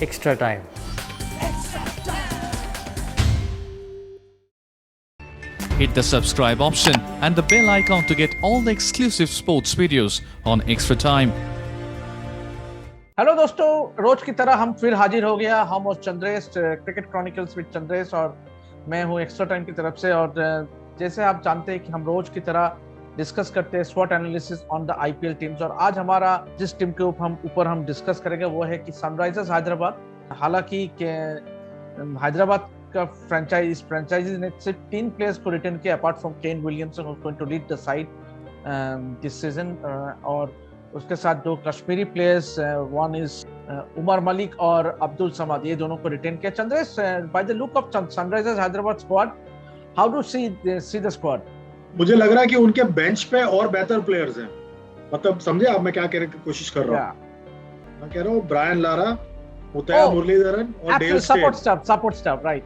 extra time. Hit the subscribe option and the bell icon to get all the exclusive sports videos on Extra Time. Hello दोस्तों, रोज की तरह हम फिर हाजिर हो गया। हम और Chandresh, cricket chronicles with Chandresh, और मैं हूं एक्स्ट्रा टाइम की तरफ से। और जैसे आप जानते हैं कि हम रोज की तरह डिस्कस करते हैं स्वॉट analysis on the IPL teams. और आज हमारा जिस टीम के ऊपर हम डिस्कस करेंगे वो है कि सनराइजर्स हैदराबाद। हालांकि हैदराबाद का फ्रेंचाइजी ने सिर्फ 3 प्लेयर्स को रिटेन किया apart from Kane Williamson who is going to lead the side this season. और उसके साथ 2 Kashmiri players, one is Umar Malik और अब्दुल समाद, ये दोनों को रिटेन किया। Chandresh, by the look of Sunrisers Hyderabad squad, how do see the squad? मुझे लग रहा है कि उनके बेंच पे और बेहतर प्लेयर्स हैं। मतलब समझे आप मैं क्या कहने की कोशिश कर रहा हूँ? मैं कह रहा हूँ ब्रायन लारा, मुतैया मुरलीधरन और Dale Steyn support staff, right.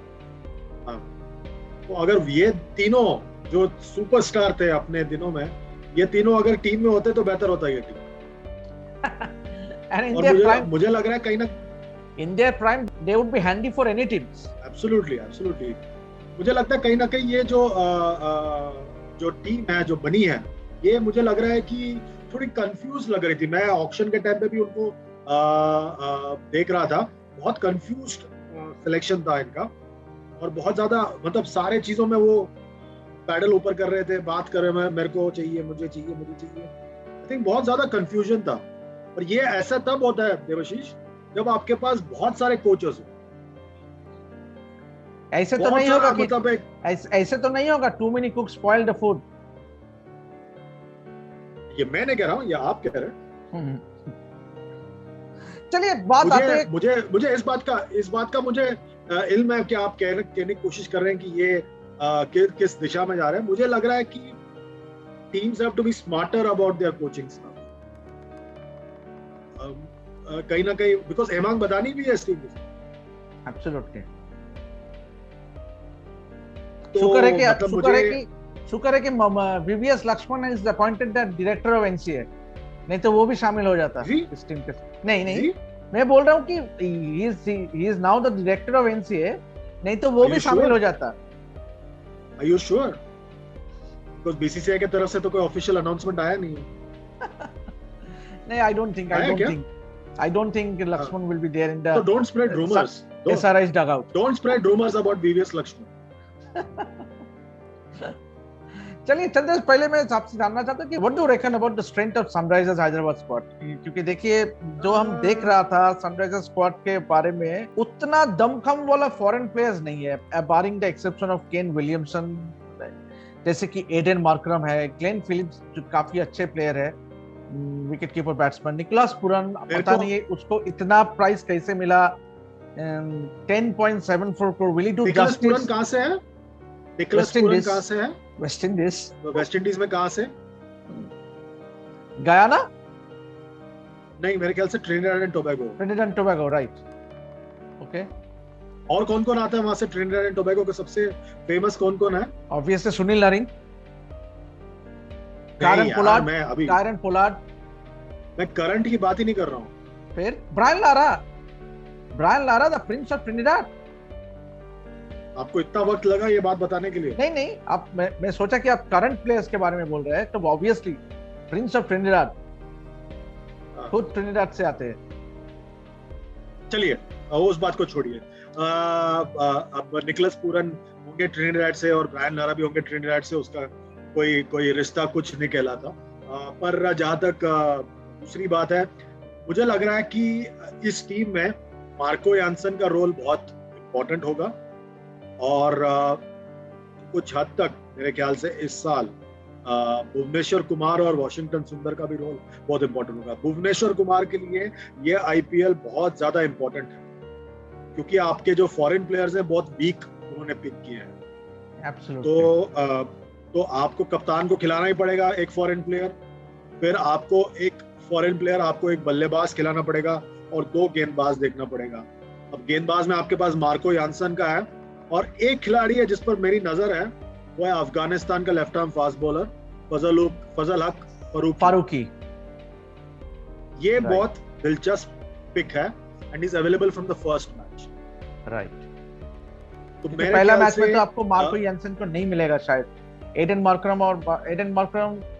तो अगर ये तीनों जो सुपरस्टार थे अपने दिनों में, ये तीनों अगर टीम में होते तो बेहतर होता ये टीम। और मुझे लग रहा है कहीं ना in their prime they would be handy for any teams. Absolutely. मुझे लगता है कहीं ना कहीं ये जो टीम है जो बनी है, ये मुझे लग रहा है कि थोड़ी कंफ्यूज लग रही थी। मैं ऑक्शन के टाइम पे भी उनको देख रहा था, बहुत कंफ्यूज्ड सिलेक्शन था इनका। और बहुत ज्यादा मतलब सारे चीजों में वो पैडल ऊपर कर रहे थे, बात कर रहे हैं मेरे को चाहिए, मुझे चाहिए। आई थिंक बहुत ज्यादा कंफ्यूजन था। और ये ऐसा तब होता है देवाशीष जब आपके पास बहुत सारे कोचेस हो। ऐसे तो नहीं होगा कि मतलब ऐसे तो नहीं होगा too many cooks spoil the food. ये मैं नहीं कह रहा हूँ, ये आप कह रहे हैं। चलिए बात आते हैं। मुझे इस बात का मुझे इल्म है कि आप कहने की कोशिश कर रहे हैं कि ये किस दिशा में जा रहे हैं। मुझे लग रहा है कि teams have to be smarter about their coaching staff. कहीं ना कहीं बिकॉज़ एमांग बदानी भी है इस टीम में। एब्सोल्युटली। शुक्र है कि VVS Laxman is appointed the director of NCA, नहीं तो वो भी शामिल हो जाता इस टीम के। नहीं मैं बोल रहा हूँ कि he is now the director of NCA, नहीं तो वो भी शामिल हो जाता। Are you sure? Because BCCI की तरफ से तो कोई ऑफिशियल अनाउंसमेंट आया नहीं है। नहीं, I don't think Lakshman will be there in the. So don't spread rumors. SRI's dugout. Don't spread rumors about VVS Lakshman. चलिए चंद्रेश, पहले मैं आपसे जानना चाहता हूँ कि what do you reckon about the strength of Sunrisers Hyderabad squad? क्योंकि देखिए जो हम देख रहा था Sunrisers squad के बारे में, उतना दमखम वाला फॉरेन प्लेयर्स नहीं है, barring the exception of Kane Williamson, जैसे कि एडन मार्करम है, ग्लेन फिलिप्स जो काफी अच्छे प्लेयर है, wicket keeper batsman Nicholas Pooran, पता नहीं उसको इतना प्राइस कैसे मिला, 10.74 crore. Will he do justice? Nicholas Pooran कहां से है? निकोलस पुरन कहां से है? वेस्ट इंडीज में कहां से? गयाना? नहीं, मेरे ख्याल से Trinidad and Tobago, right. Okay. और कौन-कौन आता है वहां से? ट्रिनिडाड एंड टोबैगो के सबसे फेमस कौन-कौन है? Obviously Sunil Narine, Kieron Pollard. मैं करंट की बात ही नहीं कर रहा हूँ। फिर Brian Lara the prince of Trinidad. आपको इतना वक्त लगा ये बात बताने के लिए? नहीं, आप मैं सोचा कि आप करंट प्लेयर्स के बारे में बोल रहे हैं, तो ऑब्वियसली प्रिंस ऑफ ट्रिनिडाड खुद ट्रिनिडाड से आते हैं। चलिए उस बात को छोड़िए। अब निकोलस पुरन होंगे ट्रिनिडाड से और ब्रायन लारा भी होंगे ट्रिनिडाड से, उसका कोई रिश्ता कुछ नहीं कहलाता। पर जहां तक दूसरी बात है, मुझे लग रहा है कि इस टीम में मार्को यानसन का रोल बहुत इम्पोर्टेंट होगा। और कुछ हद तक मेरे ख्याल से इस साल भुवनेश्वर कुमार और वॉशिंगटन सुंदर का भी रोल बहुत इम्पोर्टेंट होगा। भुवनेश्वर कुमार के लिए ये आईपीएल बहुत ज्यादा इम्पोर्टेंट है, क्योंकि आपके जो फॉरेन प्लेयर्स हैं बहुत वीक उन्होंने पिक किए हैं। तो आपको कप्तान को खिलाना ही पड़ेगा एक फॉरेन प्लेयर, फिर आपको एक बल्लेबाज खिलाना पड़ेगा और 2 गेंदबाज देखना पड़ेगा। अब गेंदबाज में आपके पास मार्को यानसन का है, और एक खिलाड़ी है जिस पर मेरी नजर है, वो है अफगानिस्तान का लेफ्ट आर्म फास्ट बॉलर फजल हक फारूकी। ये बहुत दिलचस्प पिक है। and he's available from the first match. Right, तो क्योंकि मेरे पहला ख्याल मैच में से तो आपको मार्को यानसन को नहीं मिलेगा शायद, एडन मार्करम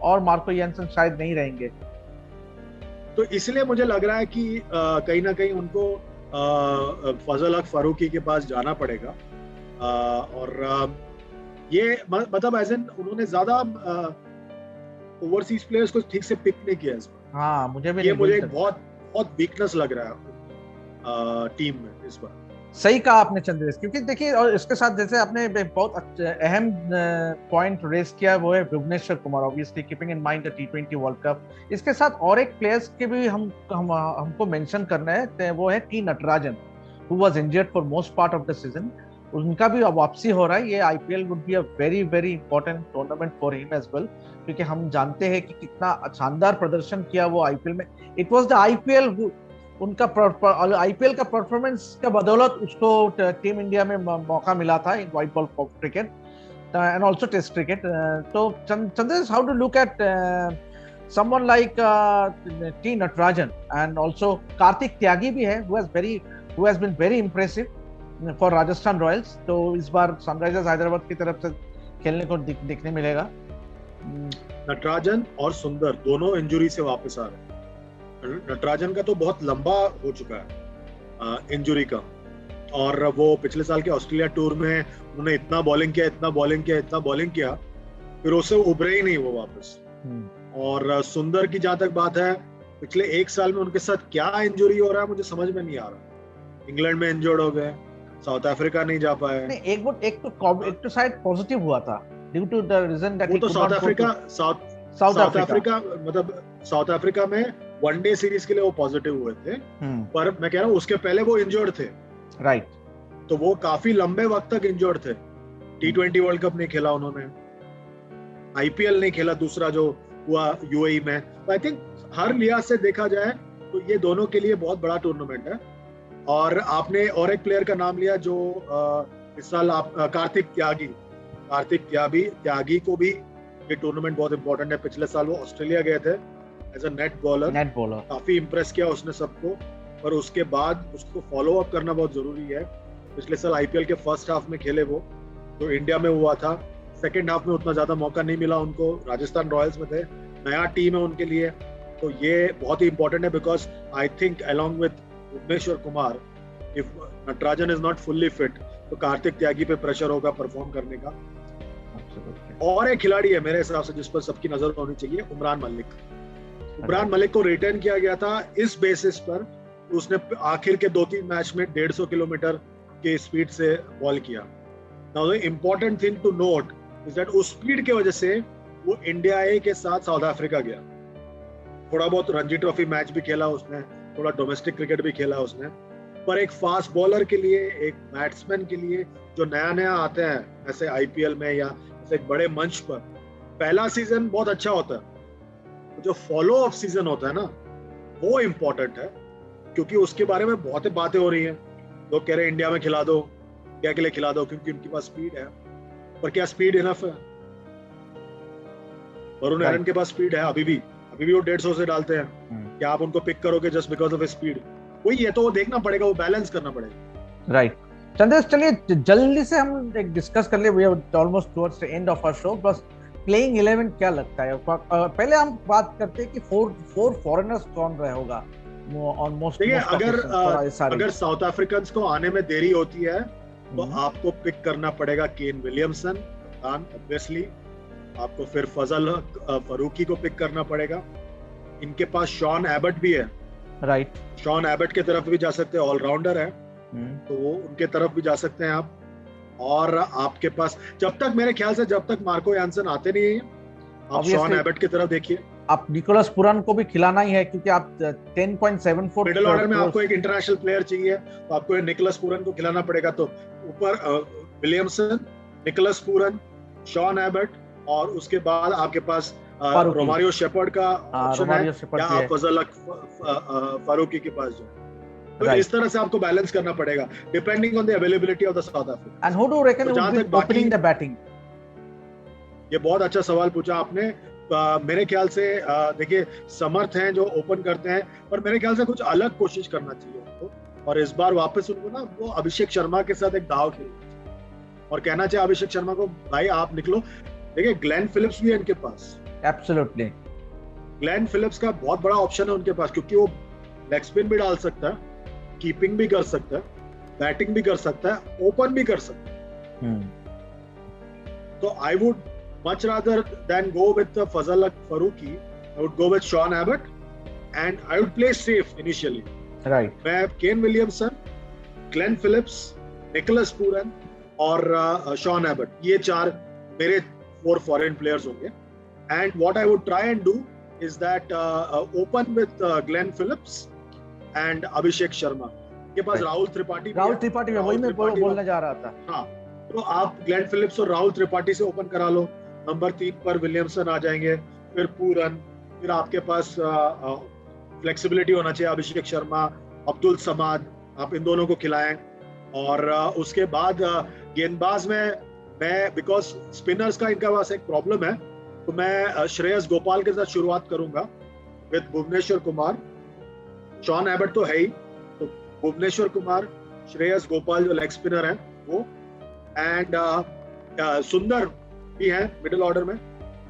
और मार्को यानसन शायद नहीं रहेंगे। तो इसलिए मुझे लग रहा है कि कहीं ना कहीं उनको फजल हक फारूकी के पास जाना पड़ेगा। और ये मतलब एज एन उन्होंने ज्यादा ओवरसीज प्लेयर्स को ठीक से पिक नहीं किया इस बार। हाँ, मुझे भी ये नहीं मुझे एक लगता। बहुत वीकनेस लग रहा है टीम में इस बार। सही कहा आपने चंद्रेश, क्योंकि देखिए, और इसके साथ जैसे आपने बहुत अहम पॉइंट रेस किया, वो है Bhuvneshwar Kumar, obviously keeping in mind the T20 world cup. इसके साथ और एक प्लेयर्स के भी हमको मेंशन करना है, वो है T Natarajan, who was injured for most part of the season. उनका भी वापसी हो रहा है। ये IPL would be a very very important tournament for him as well, क्योंकि हम जानते हैं कि कितना शानदार प्रदर्शन किया वो IPL में। इट वाज द IPL, उनका IPL का परफॉर्मेंस का बदौलत उसको टीम इंडिया में मौका मिला था in white ball cricket and also test cricket. तो Chandresh, how to look at someone like T Natarajan, and also Kartik Tyagi भी है, who has been very impressive for Rajasthan Royals। तो इस बार सनराइजर्स हैदराबाद की तरफ से खेलने को देखने मिलेगा। नटराजन और सुंदर दोनों इंजरी से वापस आ रहे हैं। नटराजन का तो बहुत लंबा हो चुका है इंजरी का, और वो पिछले साल के ऑस्ट्रेलिया टूर में उन्होंने इतना बॉलिंग किया, फिर उससे उभरे ही नहीं वो वापस। और सुंदर की जहां तक बात है, पिछले एक साल में उनके साथ क्या इंजरी हो रहा है मुझे समझ में नहीं आ रहा। इंग्लैंड में इंजर्ड हो गए, साउथ अफ्रीका नहीं जा पाए। नहीं, एक तो शायद पॉजिटिव हुआ था due to the reason that वो तो साउथ अफ्रीका में वनडे सीरीज के लिए वो पॉजिटिव हुए थे, पर मैं कह रहा हूँ उसके पहले वो इंजर्ड थे। राइट, तो वो काफी लंबे वक्त तक इंजर्ड थे। T20 वर्ल्ड कप नहीं खेला उन्होंने, IPL नहीं खेला दूसरा जो हुआ UAE में। आई थिंक हर लिहाज से देखा जाए तो ये दोनों के लिए बहुत बड़ा टूर्नामेंट है। और आपने और एक प्लेयर का नाम लिया जो इस साल कार्तिक त्यागी को भी ये टूर्नामेंट बहुत इंपॉर्टेंट है। पिछले साल वो ऑस्ट्रेलिया गए थे एज अ नेट बॉलर, काफी इंप्रेस किया उसने सबको, पर उसके बाद उसको फॉलो अप करना बहुत जरूरी है। पिछले साल IPL के फर्स्ट हाफ में खेले वो, जो इंडिया में हुआ था। सेकेंड हाफ में उतना ज्यादा मौका नहीं मिला उनको, राजस्थान रॉयल्स में थे, नया टीम है उनके लिए। तो ये बहुत ही इंपॉर्टेंट है, because I think along with Bhuvneshwar Kumar, if Natarajan is not fully fit, तो कार्तिक त्यागी पे प्रेशर होगा परफॉर्म करने का। और एक खिलाड़ी है मेरे हिसाब से जिस पर सबकी नजर होनी चाहिए, उमरान मलिक को रिटर्न किया गया था इस बेसिस पर उसने आखिर के 2-3 मैच में 150 किलोमीटर के स्पीड से बॉल किया। Now the important thing to note is that उस स्पीड की वजह से वो इंडिया ए के साथ साउथ अफ्रीका गया। थोड़ा बहुत रणजी ट्रॉफी मैच भी खेला उसने, थोड़ा डोमेस्टिक क्रिकेट भी खेला उसने, पर एक फास्ट बॉलर के लिए, एक बैट्समैन के लिए जो नया आते हैं ऐसे IPL में या ऐसे एक बड़े मंच पर, पहला सीजन बहुत अच्छा होता है, जो फॉलो अप सीजन होता है ना, वो इम्पोर्टेंट है। क्योंकि उसके बारे में बहुत बातें हो रही हैं, लोग कह रहे हैं इंडिया में खिला दो, क्या के लिए खिला दो, क्योंकि उनके पास स्पीड है। पर क्या स्पीड इनफ है? वरुण एरन के पास स्पीड है अभी भी वो 150 से डालते हैं। क्या आप उनको पिक करोगे जस्ट बिकॉज ऑफ स्पीड? वही है, तो वो देखना पड़ेगा, वो बैलेंस करना पड़ेगा। राइट चंद्रेश, चलिए जल्दी से हम एक डिस्कस कर ले, we are almost towards the end of our show. बस प्लेइंग 11 क्या लगता है? पहले हम बात करते हैं कि फोर फॉरेनर्स कौन रहे होगा ऑन मोस्ट। देखिए, अगर साउथ अफ्रीकन्स को आने में देरी होती है तो आपको पिक करना पड़ेगा केन विलियमसन, ऑब्वियसली। आपको फिर फजल फरूकी को पिक करना पड़ेगा। इनके पास शॉन एबट भी है, राइट। शॉन एबट के तरफ भी जा सकते हैं, ऑलराउंडर है, तो वो उनके तरफ भी जा सकते हैं आप। और आपके पास जब तक मार्को यानसन आते नहीं है, आप शॉन एबट की तरफ देखिए। आप निकोलस पुरान को भी खिलाना ही है, क्योंकि आप 10.74 मिडिल ऑर्डर में आपको एक इंटरनेशनल प्लेयर चाहिए, तो आपको निकोलस पुरान को खिलाना पड़ेगा। तो ऊपर Williamson, Nicholas Pooran, Sean Abbott, और उसके बाद आपके पास रोमारियो शेपर्ड का ऑप्शन है, या आप फजल फारूकी के पास जाए। तो इस तरह से आपको बैलेंस करना पड़ेगा depending on the availability of the south Africa. And who do reckon would be opening the batting? ये बहुत अच्छा सवाल पूछा आपने। मेरे ख्याल से देखिए, समर्थ हैं जो ओपन करते हैं, पर मेरे ख्याल से कुछ अलग कोशिश करना चाहिए उनको। और इस बार वापस उनको ना वो अभिषेक शर्मा के साथ एक दाव खेलना और कहना चाहिए अभिषेक शर्मा को, भाई आप निकलो। देखिए ग्लेन फिलिप्स भी है इनके पास, एब्सोल्युटली ग्लेन फिलिप्स का बहुत बड़ा ऑप्शन है उनके पास, क्योंकि वो लेग स्पिन भी डाल सकता है, कीपिंग भी कर सकता है, बैटिंग भी कर सकता है, ओपन भी कर सकता है। तो I would much rather than go with Fazal Farooqi, I would go with Sean Abbott and I would play safe initially. Right. मैं Kane Williamson, Glenn Phillips, Nicholas Pooran और शॉन एबट, ये 4 मेरे 4 foreign players होंगे। And what I would try and do is that open with Glenn Phillips and Abhishek Sharma. के पास राहुल त्रिपाठी वही मैं बोलने जा रहा था। हाँ, तो आप ग्लेन फिलिप्स और राहुल त्रिपाठी से ओपन करा लो। नंबर 3 पर विलियमसन आ जाएंगे, फिर पूरन, फिर आपके पास फ्लेक्सिबिलिटी होना चाहिए, अभिषेक शर्मा, अब्दुल समाद, आप इन दोनों को खिलाएं। और उसके बाद गेंदबाज में मैं बिकॉज स्पिनर्स का इनका पास एक प्रॉब्लम है, तो मैं श्रेयस गोपाल के साथ शुरुआत करूंगा with Bhuvneshwar Kumar. Sean Abbott तो है ही, तो भुवनेश्वर कुमार, श्रेयस गोपाल जो लेग स्पिनर है वो, एंड सुंदर भी है मिडिल ऑर्डर में,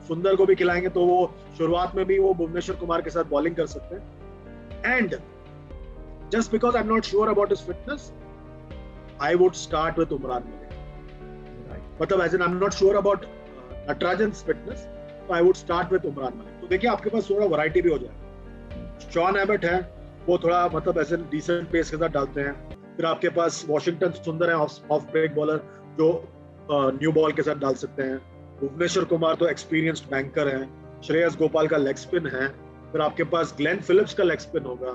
सुंदर को भी खिलाएंगे, तो वो शुरुआत में भी वो भुवनेश्वर कुमार के साथ बॉलिंग कर सकते हैं। And just because I am not sure about his fitness, I would start with Umran Malik. मतलब as an I am not sure about Natarajan's fitness, तो I would start with Umran Malik. तो देखिए आपके पास थोड़ा वैरायटी भी हो जाएगा। शॉन एबट है, वो थोड़ा मतलब ऐसे डिसेंट पेस के साथ डालते हैं। फिर आपके पास वॉशिंगटन सुंदर है, ऑफ ब्रेक बॉलर जो न्यू बॉल के साथ डाल सकते हैं। भुवनेश्वर कुमार तो एक्सपीरियंस्ड बैंकर है। श्रेयस गोपाल का लेग स्पिन है। फिर आपके पास ग्लेन फिलिप्स का लेग स्पिन होगा।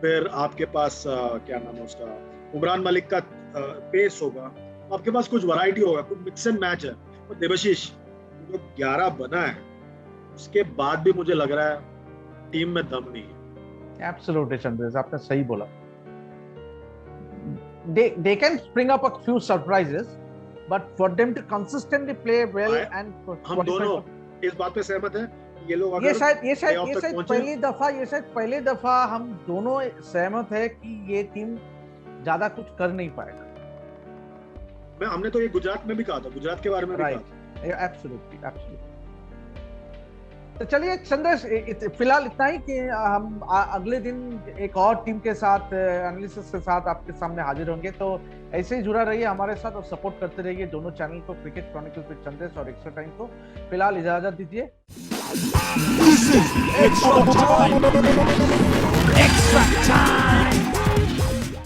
फिर आपके पास क्या नाम है उसका, उमरान मलिक का पेस होगा। आपके पास कुछ वैरायटी होगा, कुछ मिक्स एंड मैच है। और देवाशीष जो 11 बना है उसके बाद भी मुझे लग रहा है टीम में दम नहीं है। एब्सोल्युटली चंद्रेश, आपने सही बोला। They can spring up a few surprises, but for them to consistently play well and हम दोनों इस बात पे सहमत हैं। ये लोग अगर ये शायद पहली दफा हम दोनों सहमत है कि ये टीम ज्यादा कुछ कर नहीं पाएगा। हमने तो ये गुजरात में भी कहा था, गुजरात के बारे में भी कहा था। एब्सोल्युटली। तो चलिए चंद्रेश, फिलहाल इतना ही कि हम अगले दिन एक और टीम के साथ, एनालिसिस के साथ आपके सामने हाजिर होंगे। तो ऐसे ही जुड़ा रहिए हमारे साथ और सपोर्ट करते रहिए दोनों चैनल को, क्रिकेट क्रॉनिकल्स विद चंद्रेश और एक्स्ट्रा टाइम को। फिलहाल इजाजत दीजिए। This is Extra Time. Extra Time.